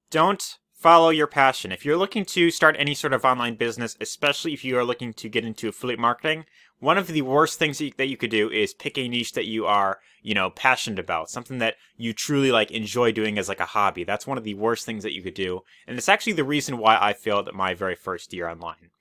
Don't follow your passion. If you're looking to start any sort of online business, especially if you are looking to get into affiliate marketing, one of the worst things that you could do is pick a niche that you are, passionate about, something that you truly enjoy doing as a hobby. That's one of the worst things that you could do, and it's actually the reason why I failed at my very first year online.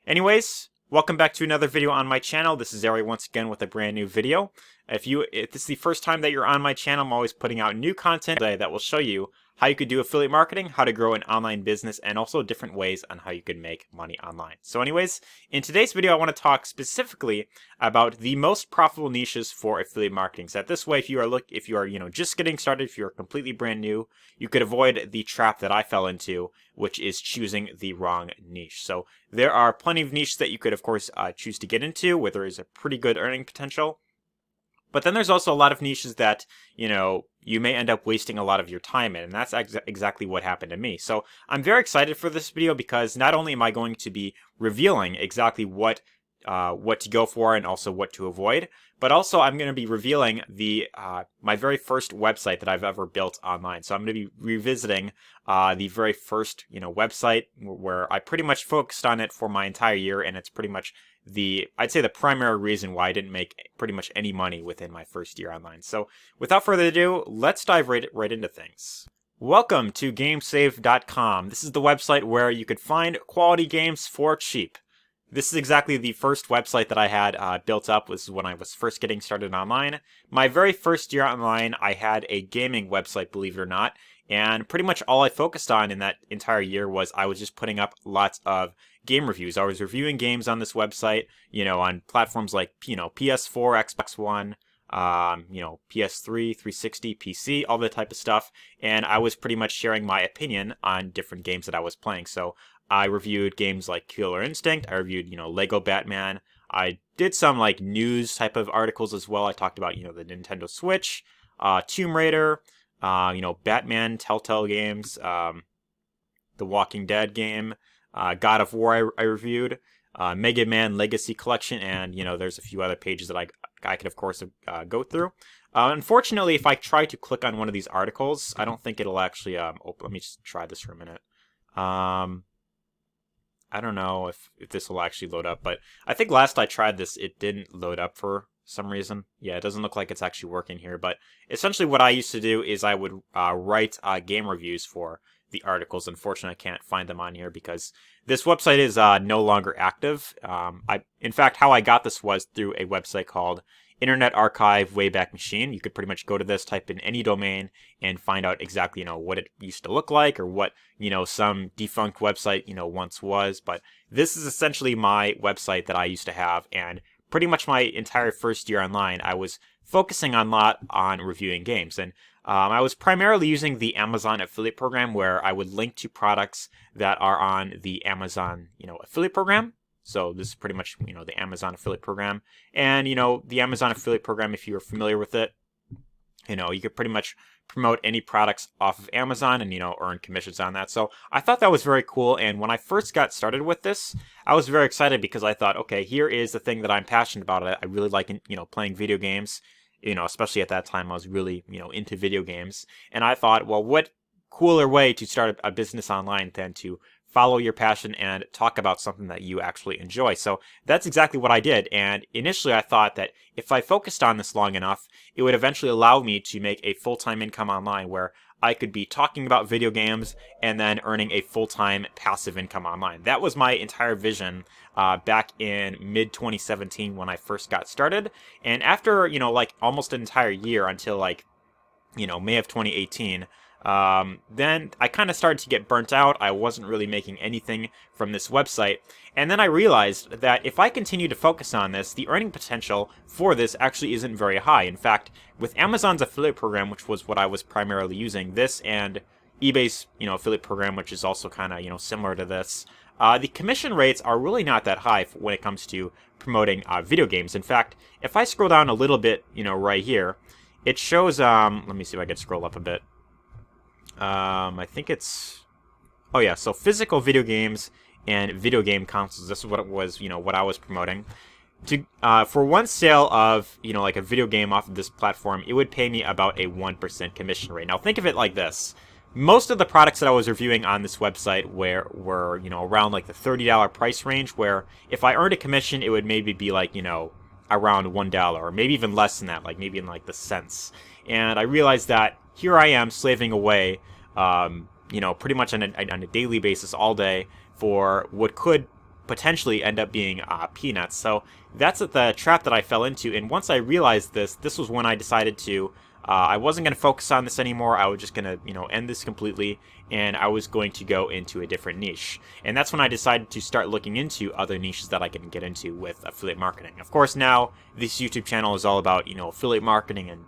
Anyways, welcome back to another video on my channel. This is Arie once again with a brand new video. If this is the first time that you're on my channel, I'm always putting out new content today that will show you how you could do affiliate marketing, how to grow an online business, and also different ways on how you could make money online. So anyways, in today's video, I want to talk specifically about the most profitable niches for affiliate marketing. So that this way, if you are just getting started, if you're completely brand new, you could avoid the trap that I fell into, which is choosing the wrong niche. So there are plenty of niches that you could, of course, choose to get into, where there is a pretty good earning potential. But then there's also a lot of niches that, you may end up wasting a lot of your time in, and that's exactly what happened to me. So I'm very excited for this video because not only am I going to be revealing exactly what to go for and also what to avoid, but also I'm going to be revealing my very first website that I've ever built online. So I'm going to be revisiting the very first website where I pretty much focused on it for my entire year, and it's pretty much I'd say the primary reason why I didn't make pretty much any money within my first year online. So without further ado, let's dive right into things. Welcome to GameSave.com. This is the website where you could find quality games for cheap. This is exactly the first website that I had built up. Was when I was first getting started online. My very first year online, I had a gaming website, believe it or not, and pretty much all I focused on in that entire year was I was just putting up lots of game reviews. I was reviewing games on this website, on platforms like, PS4, Xbox One, PS3, 360, PC, all that type of stuff. And I was pretty much sharing my opinion on different games that I was playing. So I reviewed games like Killer Instinct. I reviewed, Lego Batman. I did some news type of articles as well. I talked about, the Nintendo Switch, Tomb Raider, Batman, Telltale games, the Walking Dead game, God of War I reviewed, Mega Man Legacy Collection, and there's a few other pages that I could of course go through. Unfortunately, if I try to click on one of these articles, I don't think it'll actually open. Let me just try this for a minute. I don't know if this will actually load up, but I think last I tried this, it didn't load up for some reason. Yeah, it doesn't look like it's actually working here, but essentially what I used to do is I would write game reviews for the articles. Unfortunately, I can't find them on here because this website is no longer active. In fact, how I got this was through a website called Internet Archive Wayback Machine. You could pretty much go to this, type in any domain, and find out exactly, what it used to look like or what, some defunct website, once was. But this is essentially my website that I used to have, and pretty much my entire first year online, I was focusing a lot on reviewing games. And I was primarily using the Amazon affiliate program where I would link to products that are on the Amazon, affiliate program. So this is pretty much, the Amazon affiliate program. And, the Amazon affiliate program, if you're familiar with it, you could pretty much promote any products off of Amazon and, earn commissions on that. So I thought that was very cool. And when I first got started with this, I was very excited because I thought, okay, here is the thing that I'm passionate about. I really like, playing video games. Especially at that time, I was really, into video games. And I thought, well, what cooler way to start a business online than to follow your passion and talk about something that you actually enjoy. So that's exactly what I did. And initially I thought that if I focused on this long enough, it would eventually allow me to make a full-time income online where I could be talking about video games and then earning a full-time passive income online. That was my entire vision back in mid-2017 when I first got started. And after, almost an entire year until May of 2018, then I kind of started to get burnt out. I wasn't really making anything from this website. And then I realized that if I continue to focus on this, the earning potential for this actually isn't very high. In fact, with Amazon's affiliate program, which was what I was primarily using, this and eBay's, affiliate program, which is also kind of, similar to this, the commission rates are really not that high when it comes to promoting video games. In fact, if I scroll down a little bit, right here, it shows, let me see if I can scroll up a bit. I think it's, oh yeah, so physical video games and video game consoles. This is what it was, what I was promoting. For one sale of, a video game off of this platform, it would pay me about a 1% commission rate. Now think of it like this. most of the products that I was reviewing on this website were around like the $30 price range, where if I earned a commission, it would maybe be like, around $1 or maybe even less than that, like maybe in like the cents. And I realized that here I am slaving away, pretty much on a daily basis all day for what could potentially end up being peanuts. So that's the trap that I fell into. And once I realized this was when I decided to, I wasn't going to focus on this anymore. I was just going to, end this completely, and I was going to go into a different niche. And that's when I decided to start looking into other niches that I can get into with affiliate marketing. Of course, now this YouTube channel is all about, affiliate marketing and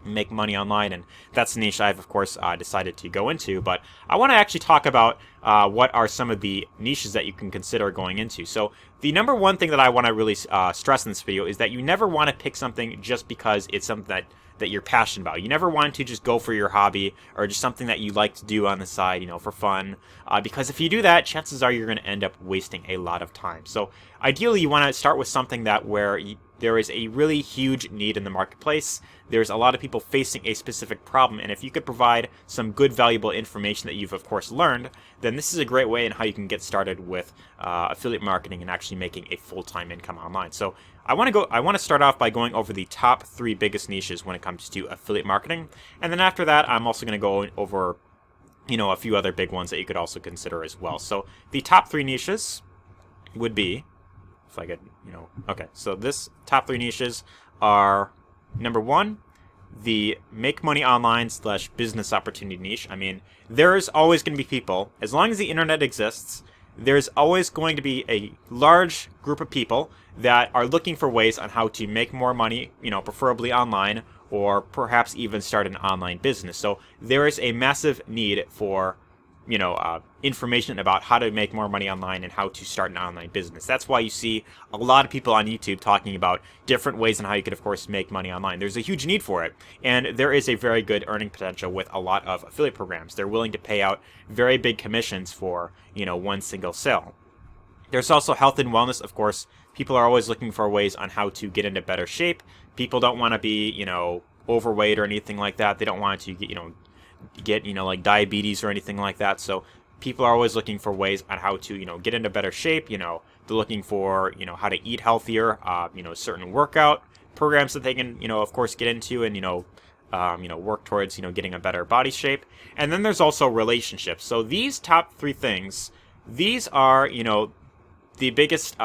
make money online, and that's the niche I've of course decided to go into. But I want to actually talk about what are some of the niches that you can consider going into. So the number one thing that I want to really stress in this video is that you never want to pick something just because it's something that you're passionate about. You never want to just go for your hobby or just something that you like to do on the side, for fun. Because if you do that, chances are you're going to end up wasting a lot of time. So ideally, you want to start with something where there is a really huge need in the marketplace. There's a lot of people facing a specific problem, and if you could provide some good, valuable information that you've of course learned, then this is a great way in how you can get started with affiliate marketing and actually making a full-time income online. So I want to start off by going over the top 3 biggest niches when it comes to affiliate marketing, and then after that, I'm also going to go over a few other big ones that you could also consider as well. So the top 3 niches would be, if I could, okay. So this top 3 niches are, number 1, the make money online / business opportunity niche. I mean, there's always going to be people, as long as the internet exists, there's always going to be a large group of people that are looking for ways on how to make more money, preferably online, or perhaps even start an online business. So there is a massive need for information about how to make more money online and how to start an online business. That's why you see a lot of people on YouTube talking about different ways on how you could, of course, make money online. There's a huge need for it, and there is a very good earning potential with a lot of affiliate programs. They're willing to pay out very big commissions for, one single sale. There's also health and wellness, of course. People are always looking for ways on how to get into better shape. People don't want to be, overweight or anything like that. They don't want to get like diabetes or anything like that. So people are always looking for ways on how to get into better shape. They're looking for how to eat healthier, certain workout programs that they can of course get into and work towards getting a better body shape. And then there's also relationships. So these top 3 things, these are the biggest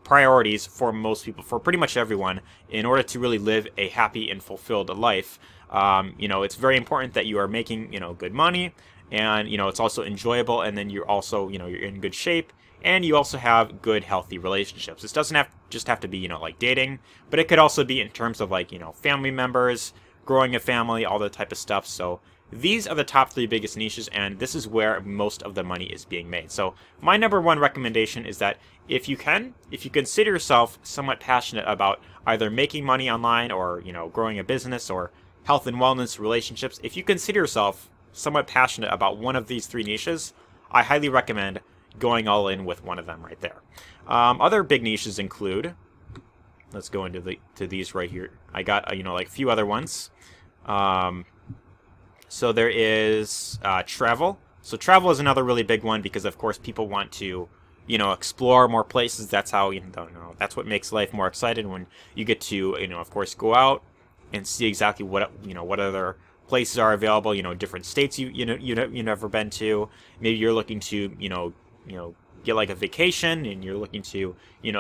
priorities for most people, for pretty much everyone, in order to really live a happy and fulfilled life. It's very important that you are making, good money, and, it's also enjoyable, and then you're also, you're in good shape, and you also have good, healthy relationships. This doesn't have to be, like dating, but it could also be in terms of like, family members, growing a family, all that type of stuff. So these are the top 3 biggest niches, and this is where most of the money is being made. So my number 1 recommendation is that if you consider yourself somewhat passionate about either making money online or, growing a business or health and wellness, relationships, if you consider yourself somewhat passionate about one of these 3 niches, I highly recommend going all in with one of them right there. Other big niches include, let's go into these right here. I got, like a few other ones. So there is travel. So travel is another really big one because, of course, people want to, explore more places. That's how, that's what makes life more exciting when you get to, of course, go out and see exactly what other places are available. Different states you've never been to. Maybe you're looking to, get like a vacation, and you're looking to,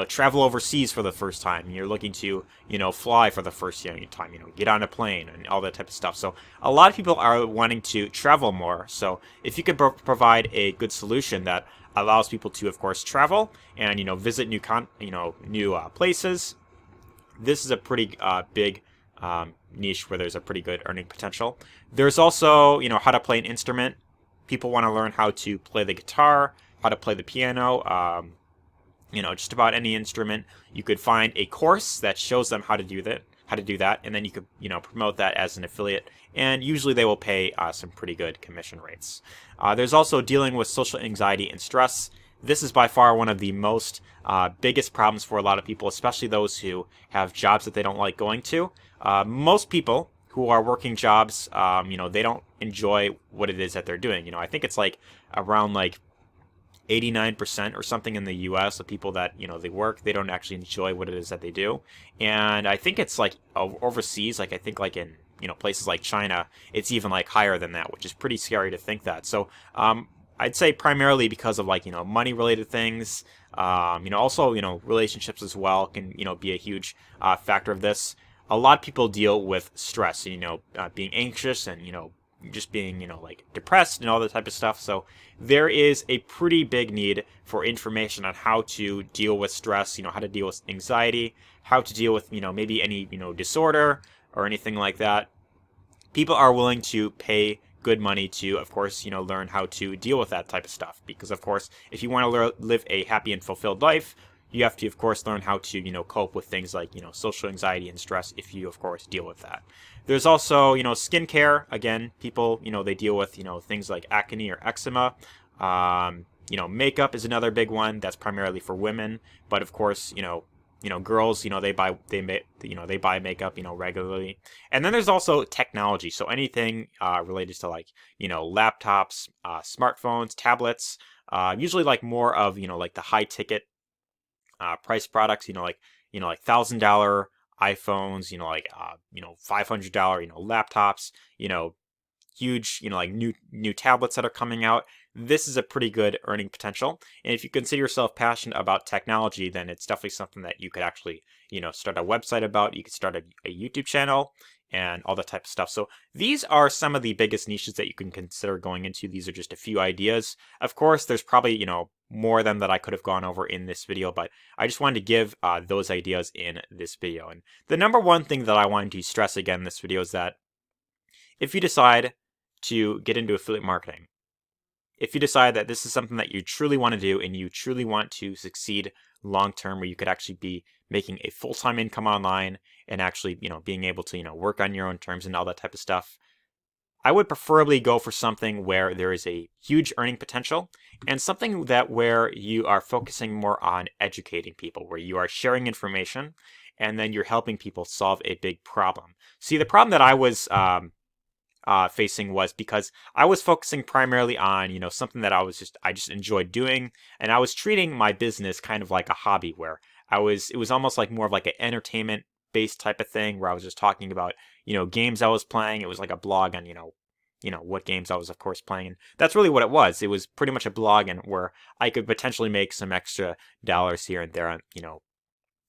travel overseas for the first time. You're looking to, fly for the first time, get on a plane and all that type of stuff. So a lot of people are wanting to travel more. So if you could provide a good solution that allows people to, of course, travel and, visit new places, this is a pretty big niche where there's a pretty good earning potential. There's also, how to play an instrument. People want to learn how to play the guitar, how to play the piano, just about any instrument. You could find a course that shows them how to do that, and then you could, promote that as an affiliate, and usually they will pay some pretty good commission rates. There's also dealing with social anxiety and stress. This is by far one of the most biggest problems for a lot of people, especially those who have jobs that they don't like going to. Most people who are working jobs, they don't enjoy what it is that they're doing. I think it's like around like 89% or something in the US of people that, they work, they don't actually enjoy what it is that they do. And I think it's like overseas, like I think like in, places like China, it's even like higher than that, which is pretty scary to think that. So, I'd say primarily because of like, money related things, also, relationships as well can, be a huge factor of this. A lot of people deal with stress, being anxious and, just being, like depressed and all that type of stuff. So there is a pretty big need for information on how to deal with stress, how to deal with anxiety, how to deal with, maybe any, disorder or anything like that. People are willing to pay good money to, of course, learn how to deal with that type of stuff. Because, of course, if you want to live a happy and fulfilled life, you have to, of course, learn how to, cope with things like, social anxiety and stress if you, of course, deal with that. There's also, skincare. Again, people, they deal with, things like acne or eczema. Makeup is another big one that's primarily for women. But, of course, girls, they buy makeup, regularly. And then there's also technology. So anything related to like, laptops, smartphones, tablets, usually like more of, like the high ticket price products, like $1,000 iPhones, like $500, laptops, huge, like new tablets that are coming out. This is a pretty good earning potential. And if you consider yourself passionate about technology, then it's definitely something that you could actually, start a website about. You could start a YouTube channel and all that type of stuff. So these are some of the biggest niches that you can consider going into. These are just a few ideas. Of course, there's probably, more than that I could have gone over in this video, but I just wanted to give those ideas in this video. And the number one thing that I wanted to stress again in this video is that if you decide to get into affiliate marketing, if you decide that this is something that you truly want to do and you truly want to succeed long term, where you could actually be making a full-time income online and actually, being able to, work on your own terms and all that type of stuff, I would preferably go for something where there is a huge earning potential and something that where you are focusing more on educating people, where you are sharing information and then you're helping people solve a big problem. See, the problem that I was facing was because I was focusing primarily on, something that I just enjoyed doing. And I was treating my business kind of like a hobby where it was almost like more of like an entertainment based type of thing where I was just talking about, games I was playing. It was like a blog on, what games I was, of course, playing. And that's really what it was. It was pretty much a blog and where I could potentially make some extra dollars here and there,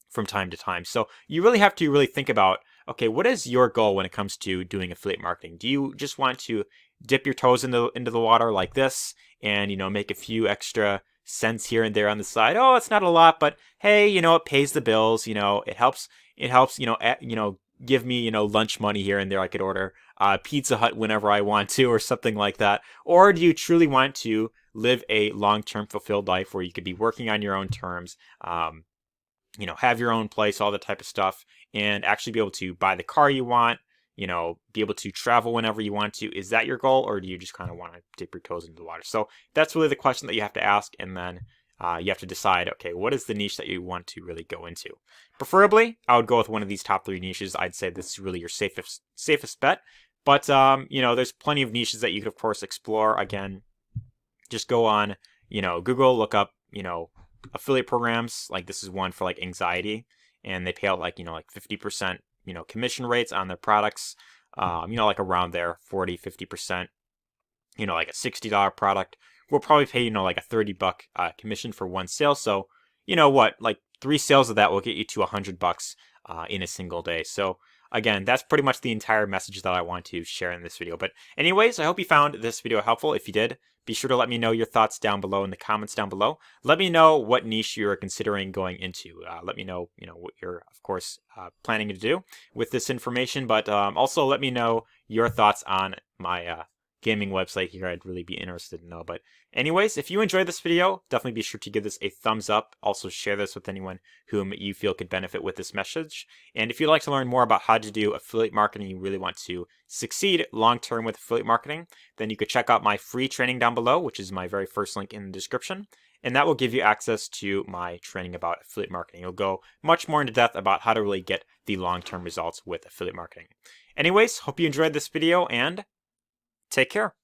from time to time. So you really have to really think about, okay, what is your goal when it comes to doing affiliate marketing? Do you just want to dip your toes into the water like this and, make a few extra cents here and there on the side? Oh, it's not a lot, but hey, it pays the bills, it helps, give me, lunch money here and there. I could order Pizza Hut whenever I want to or something like that. Or do you truly want to live a long-term fulfilled life where you could be working on your own terms, have your own place, all that type of stuff, and actually be able to buy the car you want, be able to travel whenever you want to? Is that your goal, or do you just kind of want to dip your toes into the water? So that's really the question that you have to ask, and then you have to decide, okay, what is the niche that you want to really go into? Preferably, I would go with one of these top 3 niches. I'd say this is really your safest bet. But, there's plenty of niches that you could, of course, explore. Again, just go on, Google, look up, affiliate programs. Like this is one for like anxiety, and they pay out like, like 50%, commission rates on their products. Like around there, 40-50%, like a $60 product will probably pay, like a $30 commission for one sale. So, like 3 sales of that will get you to $100 in a single day. So again, that's pretty much the entire message that I want to share in this video. But anyways, I hope you found this video helpful. If you did, be sure to let me know your thoughts down below in the comments down below. Let me know what niche you're considering going into. Let me know, what you're, of course, planning to do with this information. But also let me know your thoughts on my gaming website here. I'd really be interested to know. But anyways, if you enjoyed this video, definitely be sure to give this a thumbs up. Also share this with anyone whom you feel could benefit with this message. And if you'd like to learn more about how to do affiliate marketing, you really want to succeed long-term with affiliate marketing, then you could check out my free training down below, which is my very first link in the description. And that will give you access to my training about affiliate marketing. It'll go much more into depth about how to really get the long-term results with affiliate marketing. Anyways, hope you enjoyed this video and take care.